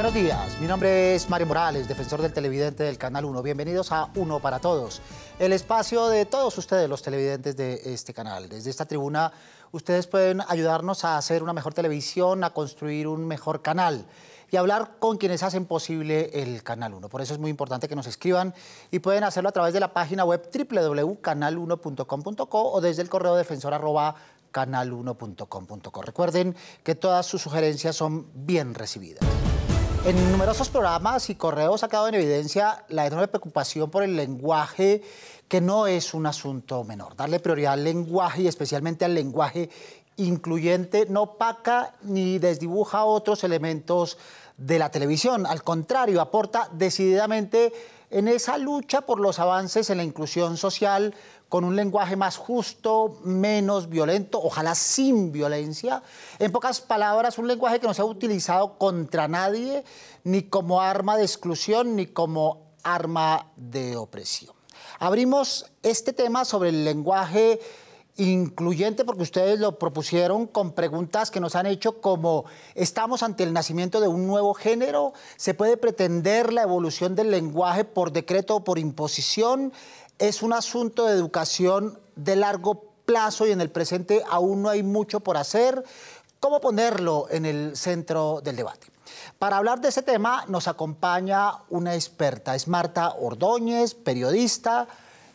Buenos días, mi nombre es Mario Morales, defensor del televidente del Canal 1. Bienvenidos a Uno para Todos, el espacio de todos ustedes, los televidentes de este canal. Desde esta tribuna, ustedes pueden ayudarnos a hacer una mejor televisión, a construir un mejor canal y hablar con quienes hacen posible el Canal 1. Por eso es muy importante que nos escriban y pueden hacerlo a través de la página web www.canal1.com.co o desde el correo defensor@canal1.com.co. Recuerden que todas sus sugerencias son bien recibidas. En numerosos programas y correos ha quedado en evidencia la enorme preocupación por el lenguaje, que no es un asunto menor. Darle prioridad al lenguaje y especialmente al lenguaje incluyente no opaca ni desdibuja otros elementos de la televisión. Al contrario, aporta decididamente en esa lucha por los avances en la inclusión social, con un lenguaje más justo, menos violento, ojalá sin violencia. En pocas palabras, un lenguaje que no sea utilizado contra nadie, ni como arma de exclusión, ni como arma de opresión. Abrimos este tema sobre el lenguaje incluyente porque ustedes lo propusieron con preguntas que nos han hecho como: ¿estamos ante el nacimiento de un nuevo género? ¿Se puede pretender la evolución del lenguaje por decreto o por imposición? ¿Es un asunto de educación de largo plazo y en el presente aún no hay mucho por hacer? ¿Cómo ponerlo en el centro del debate? Para hablar de ese tema nos acompaña una experta. Es Marta Ordóñez, periodista,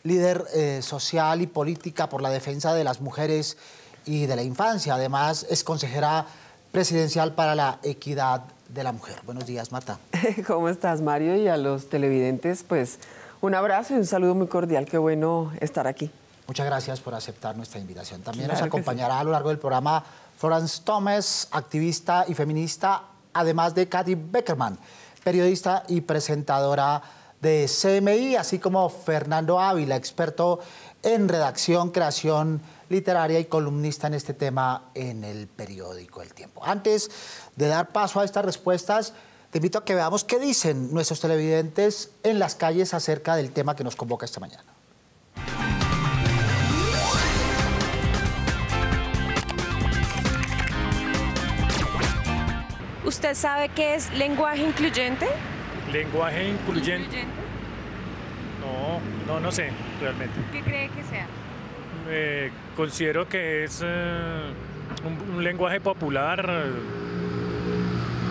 líder social y política por la defensa de las mujeres y de la infancia. Además, es consejera presidencial para la equidad de la mujer. Buenos días, Marta. ¿Cómo estás, Mario? Y a los televidentes, pues, un abrazo y un saludo muy cordial. Qué bueno estar aquí. Muchas gracias por aceptar nuestra invitación. También nos acompañará a lo largo del programa Florence Thomas, activista y feminista, además de Katy Beckerman, periodista y presentadora de CMI, así como Fernando Ávila, experto en redacción, creación literaria y columnista en este tema en el periódico El Tiempo. Antes de dar paso a estas respuestas, te invito a que veamos qué dicen nuestros televidentes en las calles acerca del tema que nos convoca esta mañana. ¿Usted sabe qué es lenguaje incluyente? ¿Lenguaje incluyente? No sé realmente. ¿Qué cree que sea? Considero que es un lenguaje popular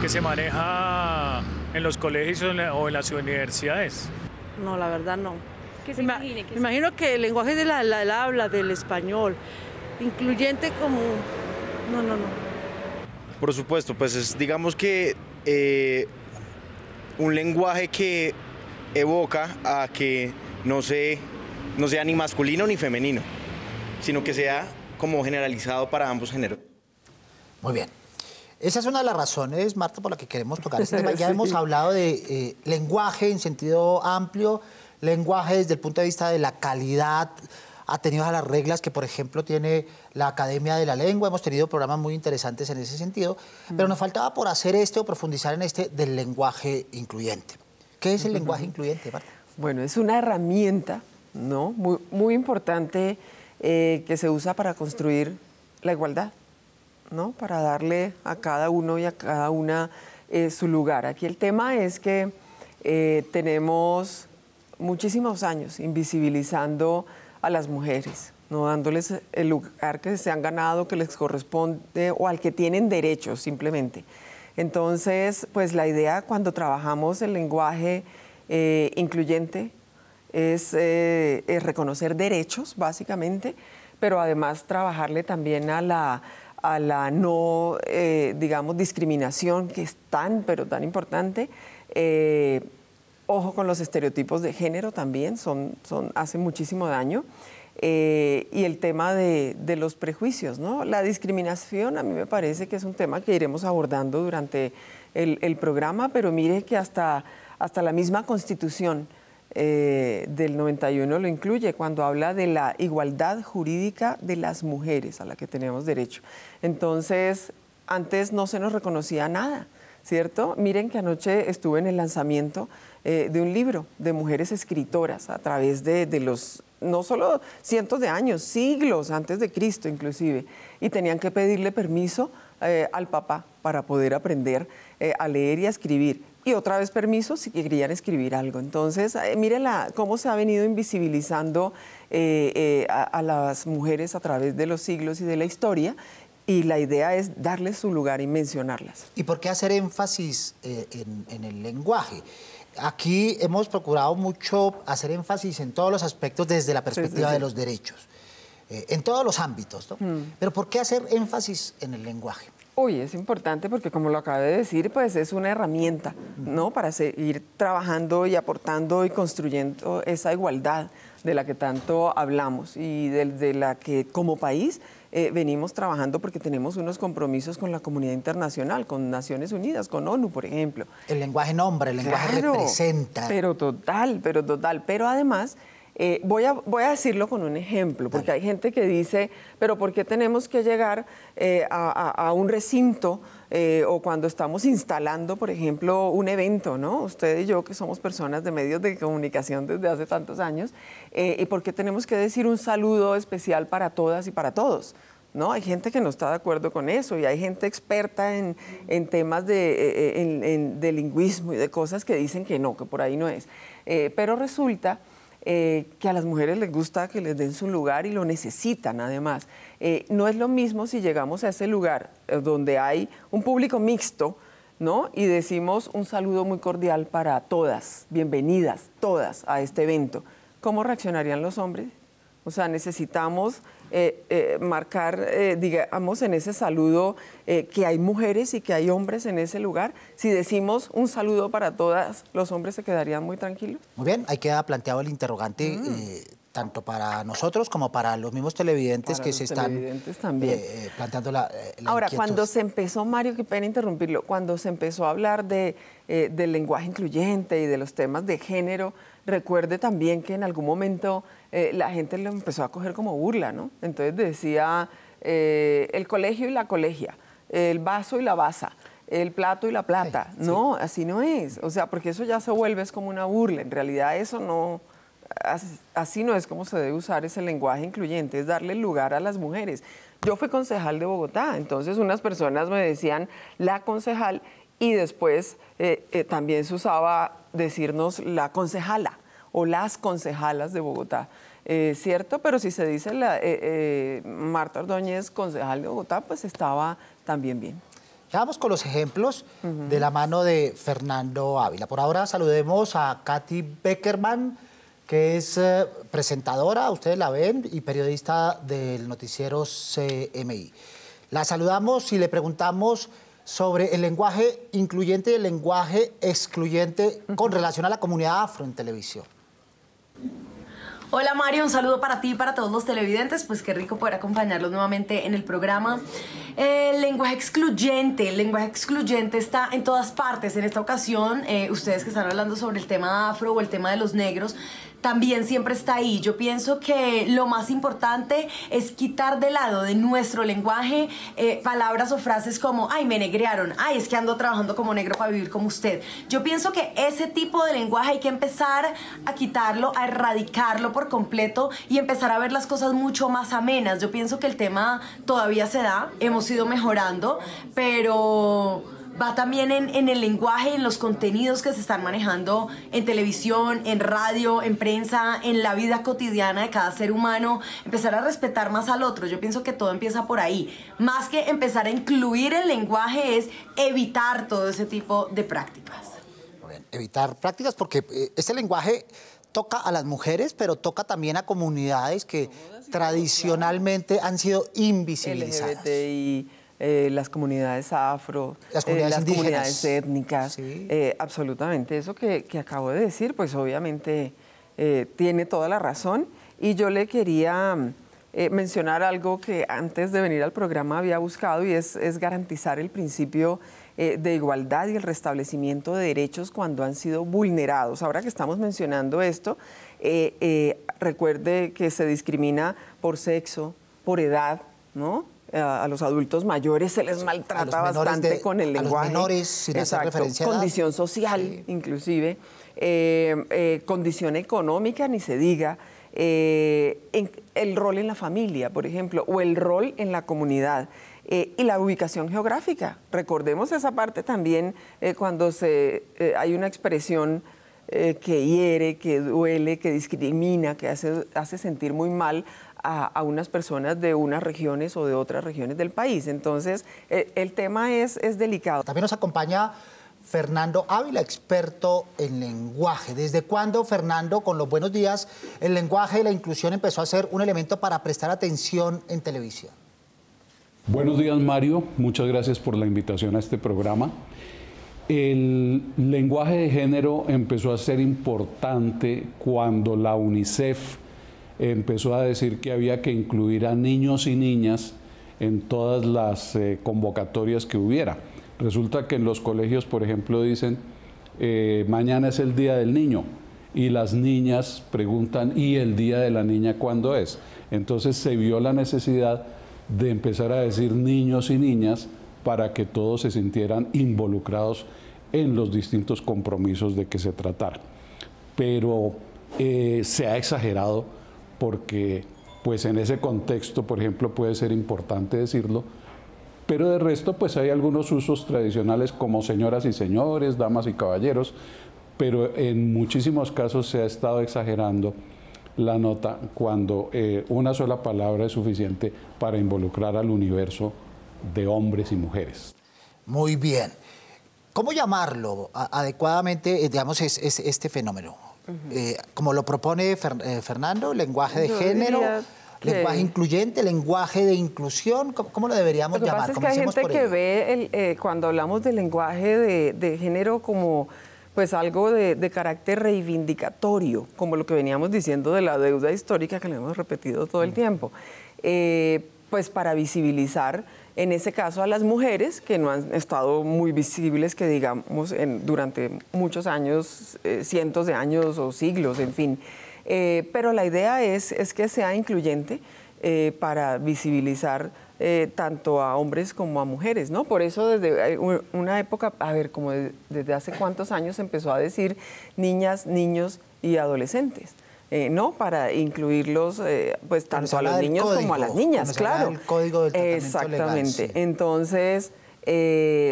que se maneja en los colegios o en las universidades. No, la verdad no. ¿Qué se imagina? Me imagino que el lenguaje del habla, del español, incluyente como... No. Por supuesto, pues digamos que un lenguaje que evoca a que no sea ni masculino ni femenino, sino que sea como generalizado para ambos géneros. Muy bien. Esa es una de las razones, Marta, por la que queremos tocar este tema. Ya hemos hablado de lenguaje en sentido amplio, lenguaje desde el punto de vista de la calidad, atenidos a las reglas que, por ejemplo, tiene la Academia de la Lengua. Hemos tenido programas muy interesantes en ese sentido, pero nos faltaba por hacer o profundizar en este del lenguaje incluyente. ¿Qué es el lenguaje incluyente, Marta? Bueno, es una herramienta, ¿no? muy importante que se usa para construir la igualdad, ¿no? Para darle a cada uno y a cada una su lugar. Aquí el tema es que tenemos muchísimos años invisibilizando a las mujeres, no dándoles el lugar que se han ganado, que les corresponde o al que tienen derechos simplemente. Entonces, pues la idea cuando trabajamos el lenguaje incluyente es reconocer derechos, básicamente, pero además trabajarle también a la no, digamos, discriminación, que es pero tan importante. Ojo con los estereotipos de género también, hacen muchísimo daño. Y el tema de los prejuicios, ¿no? La discriminación a mí me parece que es un tema que iremos abordando durante el programa, pero mire que hasta la misma Constitución del 91 lo incluye cuando habla de la igualdad jurídica de las mujeres a la que tenemos derecho. Entonces, antes no se nos reconocía nada, ¿cierto? Miren que anoche estuve en el lanzamiento de un libro de mujeres escritoras a través de los, no solo cientos de años, siglos antes de Cristo inclusive, y tenían que pedirle permiso al papá para poder aprender a leer y a escribir. Y otra vez permiso si querían escribir algo. Entonces, miren cómo se ha venido invisibilizando a las mujeres a través de los siglos y de la historia. Y la idea es darles su lugar y mencionarlas. ¿Y por qué hacer énfasis en el lenguaje? Aquí hemos procurado mucho hacer énfasis en todos los aspectos desde la perspectiva de los derechos, en todos los ámbitos, ¿no? Pero ¿por qué hacer énfasis en el lenguaje? Uy, es importante porque, como lo acabé de decir, pues es una herramienta, ¿no? Para seguir trabajando y aportando y construyendo esa igualdad de la que tanto hablamos y de la que como país venimos trabajando, porque tenemos unos compromisos con la comunidad internacional, con Naciones Unidas, con ONU, por ejemplo. El lenguaje nombra, el lenguaje representa. Pero total. Pero además, voy a decirlo con un ejemplo, porque hay gente que dice, pero ¿por qué tenemos que llegar a un recinto o cuando estamos instalando, por ejemplo, un evento, ¿no? Usted y yo, que somos personas de medios de comunicación desde hace tantos años, ¿y por qué tenemos que decir un saludo especial para todas y para todos? ¿No? Hay gente que no está de acuerdo con eso y hay gente experta en temas de lingüismo y de cosas que dicen que no, que por ahí no es. Pero resulta que a las mujeres les gusta que les den su lugar y lo necesitan además. No es lo mismo si llegamos a ese lugar donde hay un público mixto, ¿no? Y decimos un saludo muy cordial para todas, bienvenidas todas a este evento. ¿Cómo reaccionarían los hombres? O sea, necesitamos marcar, digamos, en ese saludo que hay mujeres y que hay hombres en ese lugar. Si decimos un saludo para todas, ¿los hombres se quedarían muy tranquilos? Muy bien, ahí queda planteado el interrogante, tanto para nosotros como para los mismos televidentes que se están planteando la Ahora, inquietud. cuando se empezó, Mario, qué pena interrumpirlo, cuando se empezó a hablar del lenguaje incluyente y de los temas de género, recuerde también que en algún momento la gente lo empezó a coger como burla, ¿no? Entonces decía el colegio y la colegia, el vaso y la basa, el plato y la plata. Sí, no, así no es. O sea, porque eso ya se vuelve es como una burla. En realidad eso no, así no es como se debe usar ese lenguaje incluyente, es darle lugar a las mujeres. Yo fui concejal de Bogotá, entonces unas personas me decían la concejal y después también se usaba decirnos la concejala o las concejalas de Bogotá, ¿cierto? Pero si se dice Marta Ordóñez, concejal de Bogotá, pues estaba también bien. Ya vamos con los ejemplos de la mano de Fernando Ávila. Por ahora saludemos a Katy Beckerman, que es presentadora, ustedes la ven, y periodista del noticiero CMI. La saludamos y le preguntamos sobre el lenguaje incluyente y el lenguaje excluyente con relación a la comunidad afro en televisión. Hola Mario, un saludo para ti y para todos los televidentes, pues qué rico poder acompañarlos nuevamente en el programa. El lenguaje excluyente está en todas partes. En esta ocasión, ustedes que están hablando sobre el tema afro o el tema de los negros, también siempre está ahí. Yo pienso que lo más importante es quitar de lado de nuestro lenguaje palabras o frases como ay, me negrearon, ay, es que ando trabajando como negro para vivir como usted. Yo pienso que ese tipo de lenguaje hay que empezar a quitarlo, a erradicarlo por completo y empezar a ver las cosas mucho más amenas. Yo pienso que el tema todavía se da, hemos ido mejorando, pero va también en el lenguaje, en los contenidos que se están manejando en televisión, en radio, en prensa, en la vida cotidiana de cada ser humano, empezar a respetar más al otro. Yo pienso que todo empieza por ahí. Más que empezar a incluir el lenguaje es evitar todo ese tipo de prácticas. Bien, evitar prácticas porque este lenguaje toca a las mujeres, pero toca también a comunidades que tradicionalmente han sido invisibilizadas. LGBTI, las comunidades afro, las comunidades étnicas, sí. Absolutamente. Eso que acabo de decir, pues obviamente tiene toda la razón. Y yo le quería mencionar algo que antes de venir al programa había buscado y es garantizar el principio de igualdad y el restablecimiento de derechos cuando han sido vulnerados. Ahora que estamos mencionando esto, recuerde que se discrimina por sexo, por edad, ¿no? A los adultos mayores se les maltrata bastante con el lenguaje. A los menores, sin hacer referencia a edad. Condición social, sí. Inclusive, condición económica, ni se diga, el rol en la familia, por ejemplo, o el rol en la comunidad. Y la ubicación geográfica. Recordemos esa parte también cuando hay una expresión que hiere, que duele, que discrimina, que hace sentir muy mal a unas personas de unas regiones o de otras regiones del país. Entonces, el tema es delicado. También nos acompaña Fernando Ávila, experto en lenguaje. ¿Desde cuándo, Fernando, con los buenos días, el lenguaje y la inclusión empezó a ser un elemento para prestar atención en televisión? Buenos días, Mario. Muchas gracias por la invitación a este programa. El lenguaje de género empezó a ser importante cuando la UNICEF empezó a decir que había que incluir a niños y niñas en todas las convocatorias que hubiera. Resulta que en los colegios, por ejemplo, dicen mañana es el Día del Niño y las niñas preguntan ¿y el Día de la Niña cuándo es? Entonces se vio la necesidad de empezar a decir niños y niñas para que todos se sintieran involucrados en los distintos compromisos de que se tratara. Pero se ha exagerado porque pues en ese contexto, por ejemplo, puede ser importante decirlo, pero de resto pues hay algunos usos tradicionales como señoras y señores, damas y caballeros, pero en muchísimos casos se ha estado exagerando la nota cuando una sola palabra es suficiente para involucrar al universo de hombres y mujeres. Muy bien. ¿Cómo llamarlo adecuadamente, digamos, este fenómeno? Como lo propone Fernando, lenguaje de género, lenguaje incluyente, lenguaje de inclusión, ¿cómo lo deberíamos llamar? Lo que pasa es que hay gente que ve, cuando hablamos de lenguaje de género, como pues algo de carácter reivindicatorio, como lo que veníamos diciendo de la deuda histórica que le hemos repetido todo el tiempo, pues para visibilizar, en ese caso, a las mujeres que no han estado muy visibles, que digamos, durante muchos años, cientos de años o siglos, en fin. Pero la idea es que sea incluyente para visibilizar tanto a hombres como a mujeres, ¿no? Por eso desde una época, a ver, como desde hace cuántos años empezó a decir niñas, niños y adolescentes, ¿no? Para incluirlos, pues tanto a los niños como a las niñas, claro. El código del tratamiento exactamente. legal, sí. Entonces,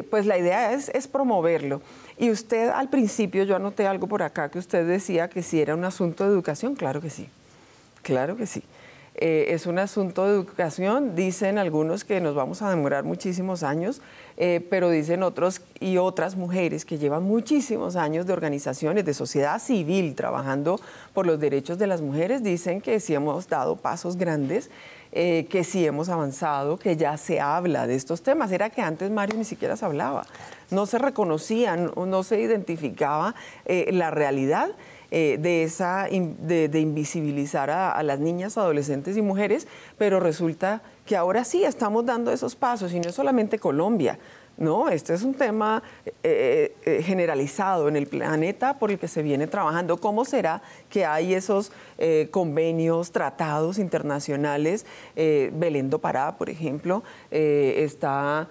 pues la idea es promoverlo. Y usted al principio, yo anoté algo por acá que usted decía que si era un asunto de educación, claro que sí, claro que sí. Es un asunto de educación, dicen algunos que nos vamos a demorar muchísimos años, pero dicen otros y otras mujeres que llevan muchísimos años de organizaciones, de sociedad civil, trabajando por los derechos de las mujeres, dicen que sí hemos dado pasos grandes, que sí hemos avanzado, que ya se habla de estos temas. Era que antes, Mario, ni siquiera se hablaba, no se reconocía, no se identificaba la realidad de invisibilizar a las niñas, adolescentes y mujeres, pero resulta que ahora sí estamos dando esos pasos, y no es solamente Colombia, ¿no? Este es un tema generalizado en el planeta por el que se viene trabajando. ¿Cómo será que hay esos convenios, tratados internacionales? Belén do Pará, por ejemplo, está...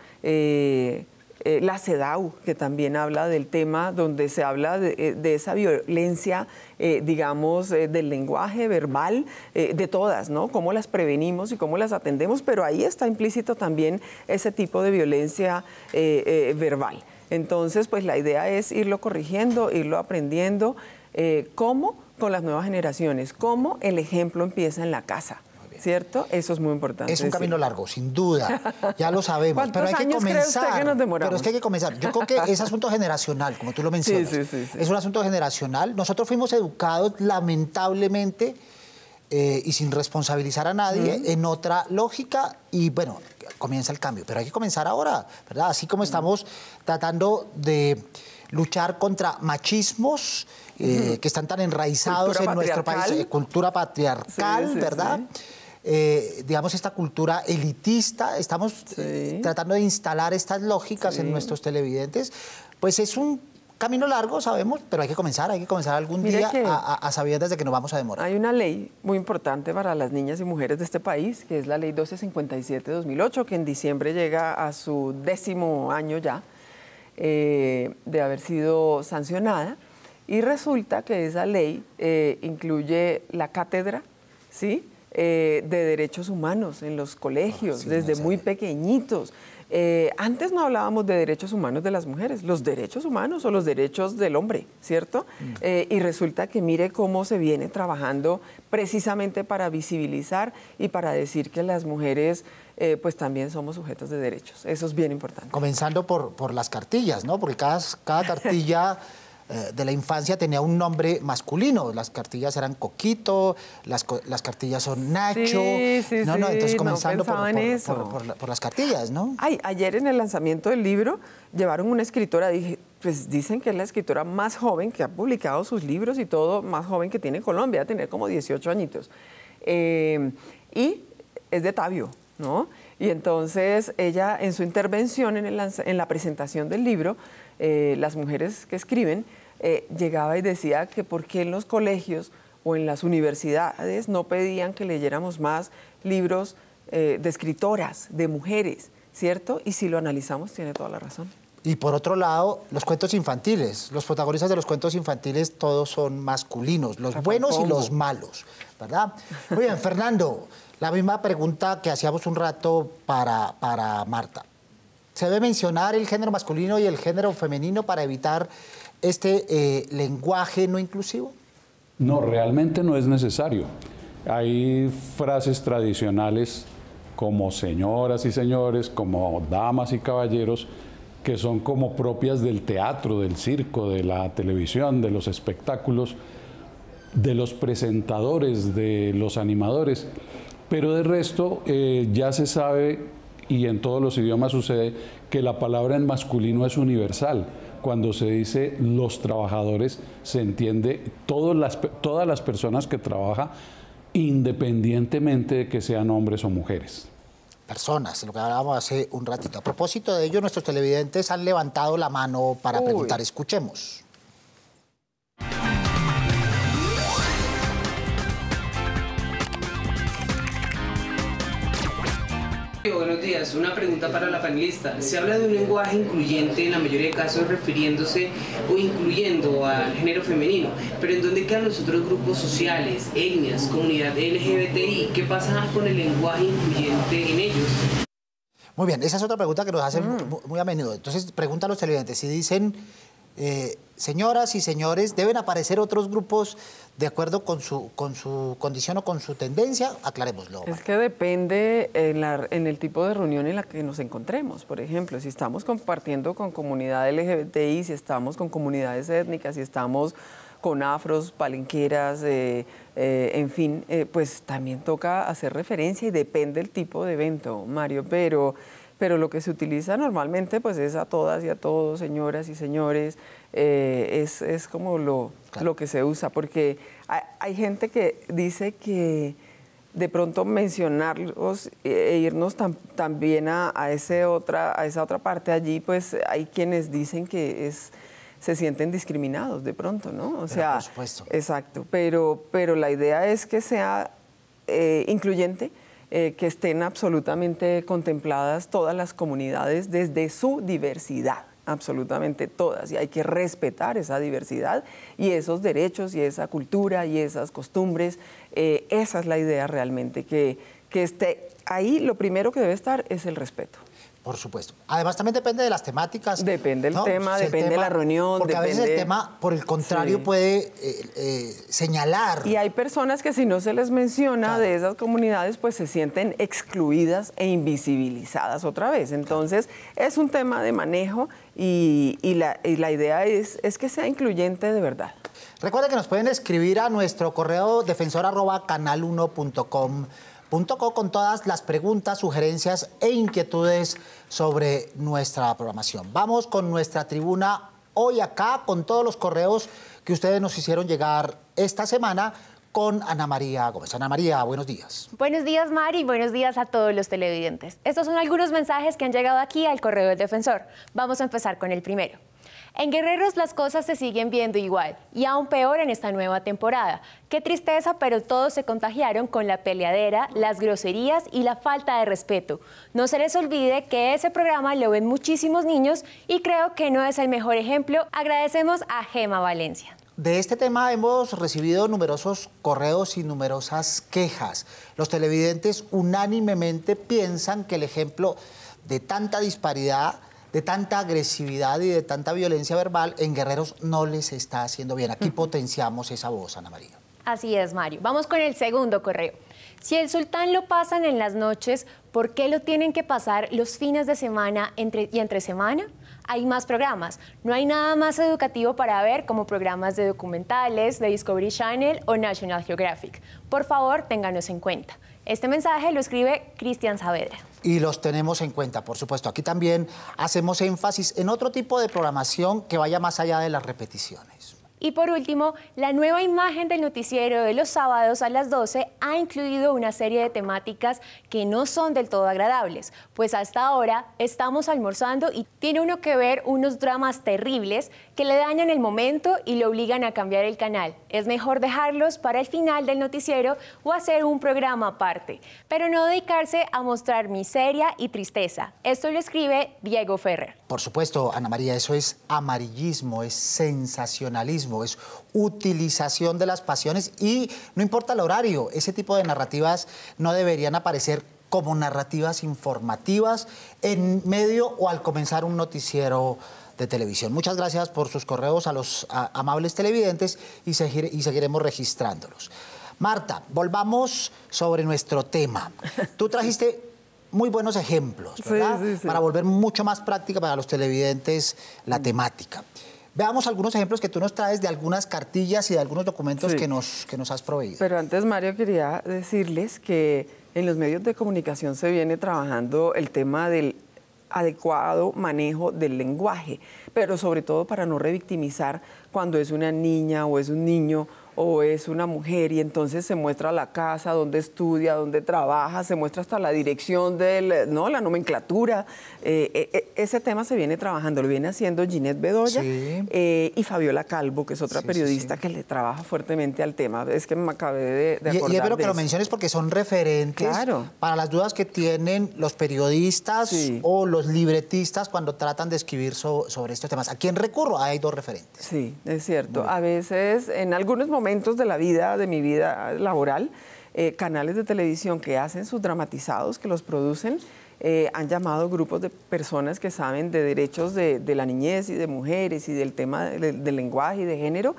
la CEDAW, que también habla del tema, donde se habla de esa violencia, digamos, del lenguaje verbal, de todas, ¿no? Cómo las prevenimos y cómo las atendemos, pero ahí está implícito también ese tipo de violencia verbal. Entonces, pues la idea es irlo corrigiendo, irlo aprendiendo. ¿Cómo? Con las nuevas generaciones. ¿Cómo? El ejemplo empieza en la casa. ¿Cierto? Eso es muy importante. Es un camino largo, sin duda, ya lo sabemos, pero hay que comenzar. Cree usted que nos demoramos? Pero es que hay que comenzar. Yo creo que es asunto generacional, como tú lo mencionas. Sí. Es un asunto generacional. Nosotros fuimos educados, lamentablemente, y sin responsabilizar a nadie, en otra lógica, y bueno, comienza el cambio. Pero hay que comenzar ahora, ¿verdad? Así como estamos tratando de luchar contra machismos que están tan enraizados en nuestro país, cultura patriarcal, ¿verdad? Digamos, esta cultura elitista, estamos tratando de instalar estas lógicas en nuestros televidentes, pues es un camino largo, sabemos, pero hay que comenzar algún día a sabiendas de que nos vamos a demorar. Hay una ley muy importante para las niñas y mujeres de este país, que es la ley 1257-2008, que en diciembre llega a su 10º año ya de haber sido sancionada, y resulta que esa ley incluye la cátedra, ¿sí?, de derechos humanos en los colegios, Sí, desde no muy sé. pequeñitos. Antes no hablábamos de derechos humanos de las mujeres, los derechos humanos o los derechos del hombre, ¿cierto? Y resulta que mire cómo se viene trabajando precisamente para visibilizar y para decir que las mujeres pues también somos sujetos de derechos. Eso es bien importante. Comenzando por las cartillas, ¿no? Porque cada cartilla de la infancia tenía un nombre masculino. Las cartillas eran Coquito, las cartillas son Nacho. Sí, sí, no, sí, entonces no comenzando pensaba en eso. por las cartillas, ¿no? Ay, ayer en el lanzamiento del libro llevaron una escritora, pues dicen que es la escritora más joven que ha publicado sus libros y todo, más joven que tiene Colombia, va a tener como 18 añitos. Y es de Tabio, ¿no? Y entonces ella en su intervención en la presentación del libro, las mujeres que escriben, llegaba y decía que por qué en los colegios o en las universidades no pedían que leyéramos más libros de escritoras, de mujeres, ¿cierto? Y si lo analizamos tiene toda la razón. Y por otro lado, los cuentos infantiles. Los protagonistas de los cuentos infantiles todos son masculinos, los buenos y los malos, ¿verdad? Muy bien, Fernando, la misma pregunta que hacíamos un rato para Marta. ¿Se debe mencionar el género masculino y el género femenino para evitar este lenguaje no inclusivo? No, realmente no es necesario. Hay frases tradicionales como señoras y señores, como damas y caballeros, que son como propias del teatro, del circo, de la televisión, de los espectáculos, de los presentadores, de los animadores. Pero de resto ya se sabe, y en todos los idiomas sucede, que la palabra en masculino es universal. Cuando se dice los trabajadores, se entiende todas las personas que trabajan, independientemente de que sean hombres o mujeres. Personas, lo que hablábamos hace un ratito. A propósito de ello, nuestros televidentes han levantado la mano para preguntar. Escuchemos. Buenos días, una pregunta para la panelista. Se habla de un lenguaje incluyente en la mayoría de casos refiriéndose o incluyendo al género femenino, pero ¿en dónde quedan los otros grupos sociales, etnias, comunidad LGBTI? ¿Qué pasa con el lenguaje incluyente en ellos? Muy bien, esa es otra pregunta que nos hacen muy a menudo. Entonces, preguntan los televidentes, si dicen, señoras y señores, ¿deben aparecer otros grupos de acuerdo con su condición o con su tendencia? Aclarémoslo. Es que depende en el tipo de reunión en la que nos encontremos. Por ejemplo, si estamos compartiendo con comunidad LGBTI, si estamos con comunidades étnicas, si estamos con afros, palenqueras, en fin, pues también toca hacer referencia y depende del tipo de evento, Mario, pero lo que se utiliza normalmente pues es a todas y a todos, señoras y señores, es como lo que se usa, porque hay gente que dice que de pronto mencionarlos e irnos también a esa otra parte allí, pues hay quienes dicen que se sienten discriminados de pronto, ¿no? O sea, por supuesto. Exacto, pero la idea es que sea incluyente, que estén absolutamente contempladas todas las comunidades desde su diversidad, absolutamente todas, y hay que respetar esa diversidad y esos derechos y esa cultura y esas costumbres. Esa es la idea realmente, que esté ahí. Lo primero que debe estar es el respeto. Por supuesto. Además, también depende de las temáticas. Depende del ¿no? tema, Si depende de la reunión. Porque depende... a veces el tema, por el contrario, Sí. puede señalar. Y hay personas que si no se les menciona de esas comunidades, pues se sienten excluidas e invisibilizadas otra vez. Entonces, es un tema de manejo y la idea es que sea incluyente de verdad. Recuerden que nos pueden escribir a nuestro correo defensor@canal1.com. con todas las preguntas, sugerencias e inquietudes sobre nuestra programación. Vamos con nuestra tribuna hoy acá, con todos los correos que ustedes nos hicieron llegar esta semana, con Ana María Gómez. Ana María, buenos días. Buenos días, Mari, y buenos días a todos los televidentes. Estos son algunos mensajes que han llegado aquí al correo del Defensor. Vamos a empezar con el primero. En Guerreros las cosas se siguen viendo igual y aún peor en esta nueva temporada. Qué tristeza, pero todos se contagiaron con la peleadera, las groserías y la falta de respeto. No se les olvide que ese programa lo ven muchísimos niños y creo que no es el mejor ejemplo. Agradecemos a Gema Valencia. De este tema hemos recibido numerosos correos y numerosas quejas. Los televidentes unánimemente piensan que el ejemplo de tanta disparidad, de tanta agresividad y de tanta violencia verbal en Guerreros no les está haciendo bien. Aquí potenciamos esa voz, Ana María. Así es, Mario. Vamos con el segundo correo. Si el sultán lo pasan en las noches, ¿por qué lo tienen que pasar los fines de semana y entre semana? Hay más programas. No hay nada más educativo para ver como programas de documentales, de Discovery Channel o National Geographic. Por favor, ténganos en cuenta. Este mensaje lo escribe Cristian Saavedra. Y los tenemos en cuenta, por supuesto. Aquí también hacemos énfasis en otro tipo de programación que vaya más allá de las repeticiones. Y por último, la nueva imagen del noticiero de los sábados a las 12 ha incluido una serie de temáticas que no son del todo agradables, pues hasta ahora estamos almorzando y tiene uno que ver unos dramas terribles que le dañan el momento y le obligan a cambiar el canal. Es mejor dejarlos para el final del noticiero o hacer un programa aparte, pero no dedicarse a mostrar miseria y tristeza. Esto lo escribe Diego Ferrer. Por supuesto, Ana María, eso es amarillismo, es sensacionalismo, es utilización de las pasiones y no importa el horario, ese tipo de narrativas no deberían aparecer como narrativas informativas en medio o al comenzar un noticiero de televisión. Muchas gracias por sus correos a los amables televidentes y seguiremos registrándolos. Marta, volvamos sobre nuestro tema. Tú trajiste muy buenos ejemplos, ¿verdad? Sí. Para volver mucho más práctica para los televidentes la temática. Veamos algunos ejemplos que tú nos traes de algunas cartillas y de algunos documentos que nos has proveído. Pero antes, Mario, quería decirles que en los medios de comunicación se viene trabajando el tema del adecuado manejo del lenguaje, pero sobre todo para no revictimizar cuando es una niña o es un niño o es una mujer y entonces se muestra la casa, donde estudia, donde trabaja, se muestra hasta la dirección de la nomenclatura. Ese tema se viene trabajando, lo viene haciendo Ginette Bedoya y Fabiola Calvo, que es otra periodista que le trabaja fuertemente al tema. Es que me acabé de acordar y espero de que lo eso. menciones porque son referentes para las dudas que tienen los periodistas o los libretistas cuando tratan de escribir sobre estos temas. ¿A quién recurro? Hay dos referentes. Sí, es cierto. A veces, en algunos momentos de la vida, de mi vida laboral, canales de televisión que hacen sus dramatizados, que los producen, han llamado grupos de personas que saben de derechos de la niñez y de mujeres y del tema del lenguaje y de género,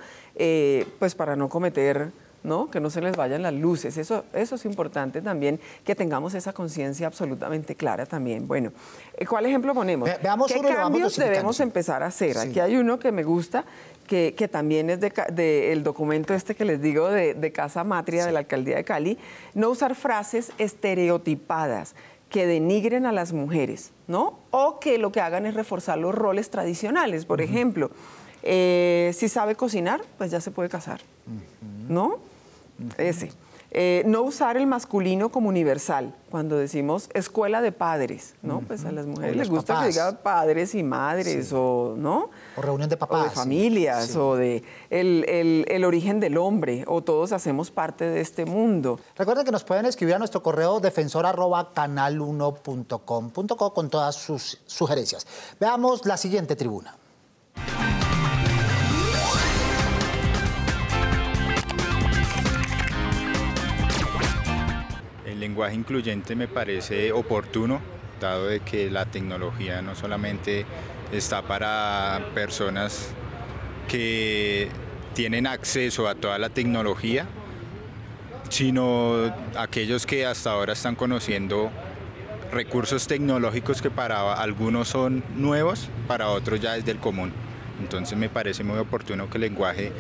pues para no cometer, ¿no? Que no se les vayan las luces. Eso es importante también, que tengamos esa conciencia absolutamente clara también. Bueno, ¿cuál ejemplo ponemos? Veamos ¿Qué cambios debemos empezar a hacer? Aquí hay uno que me gusta, que también es del documento este que les digo de Casa Matria de la Alcaldía de Cali. No usar frases estereotipadas que denigren a las mujeres, ¿no? O que lo que hagan es reforzar los roles tradicionales. Por ejemplo, si sabe cocinar, pues ya se puede casar, ¿no? No usar el masculino como universal. Cuando decimos escuela de padres, ¿no? Pues a las mujeres les gusta que digan padres y madres, o ¿no? O reunión de papás. O de familias, o de el origen del hombre, o todos hacemos parte de este mundo. Recuerden que nos pueden escribir a nuestro correo defensor@canal1.com.co con todas sus sugerencias. Veamos la siguiente tribuna. El lenguaje incluyente me parece oportuno, dado de que la tecnología no solamente está para personas que tienen acceso a toda la tecnología, sino aquellos que hasta ahora están conociendo recursos tecnológicos que para algunos son nuevos, para otros ya es del común. Entonces me parece muy oportuno que el lenguaje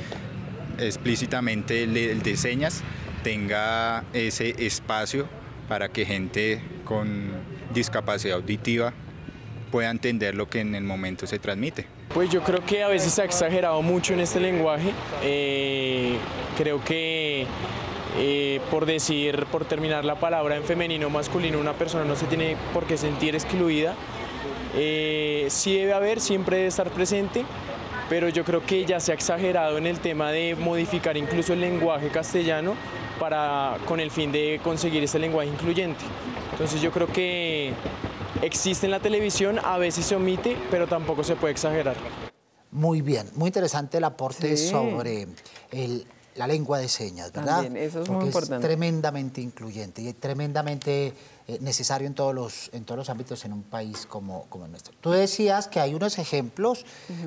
explícitamente el de señas tenga ese espacio para que gente con discapacidad auditiva pueda entender lo que en el momento se transmite. Pues yo creo que a veces se ha exagerado mucho en este lenguaje. Creo que por terminar la palabra en femenino o masculino, una persona no se tiene por qué sentir excluida. Sí debe haber, siempre debe estar presente, pero yo creo que ya se ha exagerado en el tema de modificar incluso el lenguaje castellano con el fin de conseguir ese lenguaje incluyente. Entonces yo creo que existe en la televisión, a veces se omite, pero tampoco se puede exagerar. Muy bien, muy interesante el aporte sobre la lengua de señas, ¿verdad? También, eso es porque muy importante. es tremendamente incluyente y tremendamente necesario en todos los ámbitos en un país como el nuestro. Tú decías que hay unos ejemplos,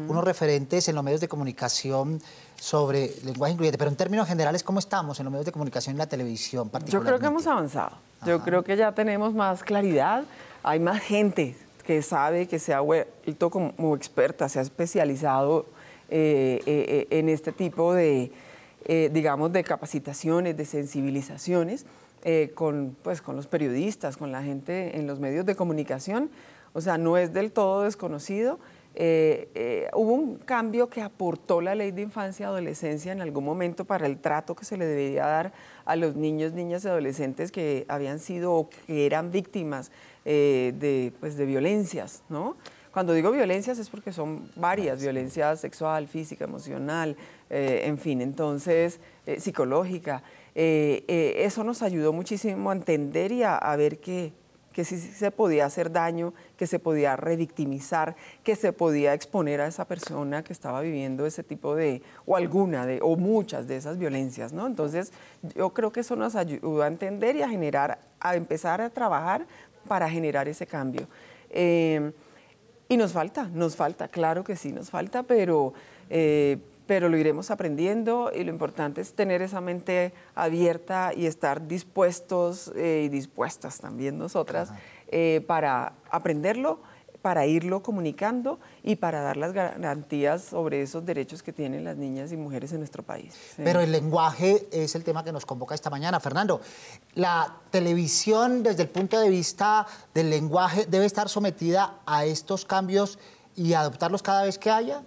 unos referentes en los medios de comunicación sobre lenguaje incluyente, pero en términos generales, ¿cómo estamos en los medios de comunicación y en la televisión particularmente? Yo creo que hemos avanzado. Yo creo que ya tenemos más claridad, hay más gente que sabe, que se ha vuelto como experta, se ha especializado en este tipo de, digamos, de capacitaciones, de sensibilizaciones con los periodistas, con la gente en los medios de comunicación. O sea, no es del todo desconocido. Hubo un cambio que aportó la Ley de Infancia y Adolescencia en algún momento para el trato que se le debería dar a los niños, niñas y adolescentes que habían sido o que eran víctimas de violencias, ¿no? Cuando digo violencias es porque son varias, violencia sexual, física, emocional, en fin, entonces psicológica. Eso nos ayudó muchísimo a entender y a ver que sí se podía hacer daño, que se podía revictimizar, que se podía exponer a esa persona que estaba viviendo ese tipo de, o muchas de esas violencias, ¿no? Entonces, yo creo que eso nos ayudó a entender y a empezar a trabajar para generar ese cambio. Y nos falta, claro que sí, nos falta, pero lo iremos aprendiendo y lo importante es tener esa mente abierta y estar dispuestos y dispuestas también nosotras para aprenderlo, para irlo comunicando y para dar las garantías sobre esos derechos que tienen las niñas y mujeres en nuestro país. Sí. Pero el lenguaje es el tema que nos convoca esta mañana. Fernando, la televisión desde el punto de vista del lenguaje debe estar sometida a estos cambios y adoptarlos cada vez que haya.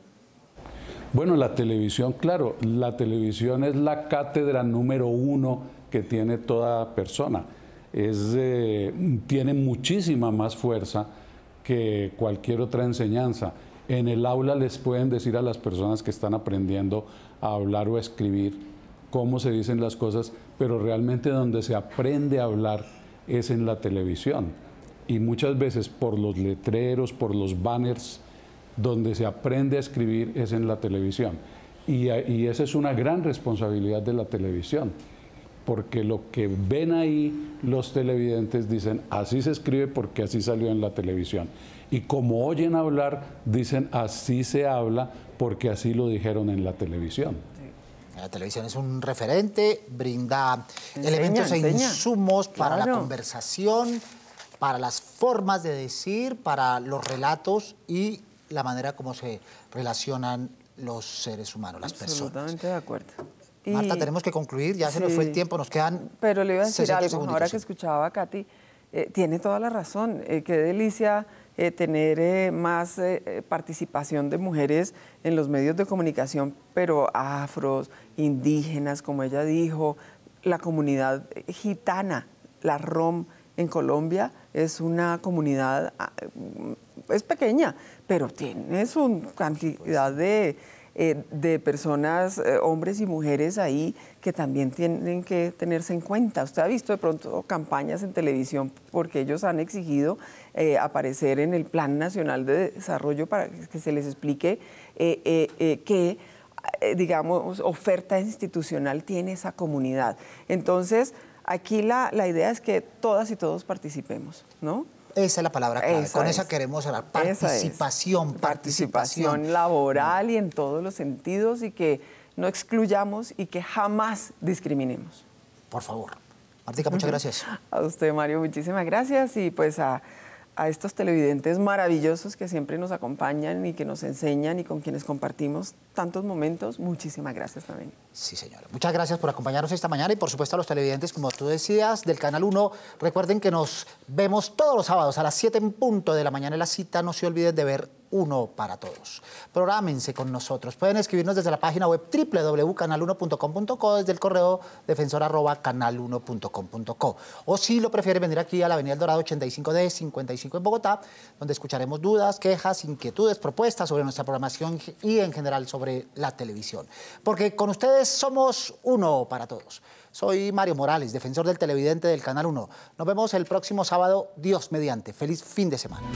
Bueno, la televisión, claro, la televisión es la cátedra número 1 que tiene toda persona. Tiene muchísima más fuerza que cualquier otra enseñanza. En el aula les pueden decir a las personas que están aprendiendo a hablar o a escribir cómo se dicen las cosas, pero realmente donde se aprende a hablar es en la televisión. Y muchas veces por los letreros, por los banners, donde se aprende a escribir es en la televisión. Y esa es una gran responsabilidad de la televisión, porque lo que ven ahí los televidentes dicen, así se escribe porque así salió en la televisión. Y como oyen hablar, dicen, así se habla porque así lo dijeron en la televisión. La televisión es un referente, brinda elementos e insumos para la conversación, para las formas de decir, para los relatos y la manera como se relacionan los seres humanos, las personas. Absolutamente de acuerdo. Marta, tenemos que concluir, ya se nos fue el tiempo, nos quedan. Pero le iba a decir algo, segunditos. ahora que escuchaba a Katy, tiene toda la razón, qué delicia tener más participación de mujeres en los medios de comunicación, pero afros, indígenas, como ella dijo, la comunidad gitana, la ROM en Colombia es una comunidad, es pequeña, pero tiene su cantidad de personas, hombres y mujeres ahí que también tienen que tenerse en cuenta. Usted ha visto de pronto campañas en televisión porque ellos han exigido aparecer en el Plan Nacional de Desarrollo para que se les explique qué, digamos, oferta institucional tiene esa comunidad. Entonces, aquí la idea es que todas y todos participemos, ¿no? Esa es la palabra clave, con esa queremos hablar, participación laboral y en todos los sentidos y que no excluyamos y que jamás discriminemos. Por favor. Martica, muchas gracias. A usted, Mario, muchísimas gracias y pues a estos televidentes maravillosos que siempre nos acompañan y que nos enseñan y con quienes compartimos tantos momentos, muchísimas gracias también. Sí, señora. Muchas gracias por acompañarnos esta mañana y por supuesto a los televidentes, como tú decías, del Canal 1. Recuerden que nos vemos todos los sábados a las 7 en punto de la mañana en la cita. No se olviden de ver Uno para Todos. Prográmense con nosotros. Pueden escribirnos desde la página web www.canal1.com.co, desde el correo defensor@canal1.com.co. O si lo prefieren, venir aquí a la Avenida El Dorado 85D 55 en Bogotá, donde escucharemos dudas, quejas, inquietudes, propuestas sobre nuestra programación y en general sobre la televisión. Porque con ustedes somos Uno para Todos. Soy Mario Morales, defensor del televidente del Canal 1. Nos vemos el próximo sábado, Dios mediante. Feliz fin de semana.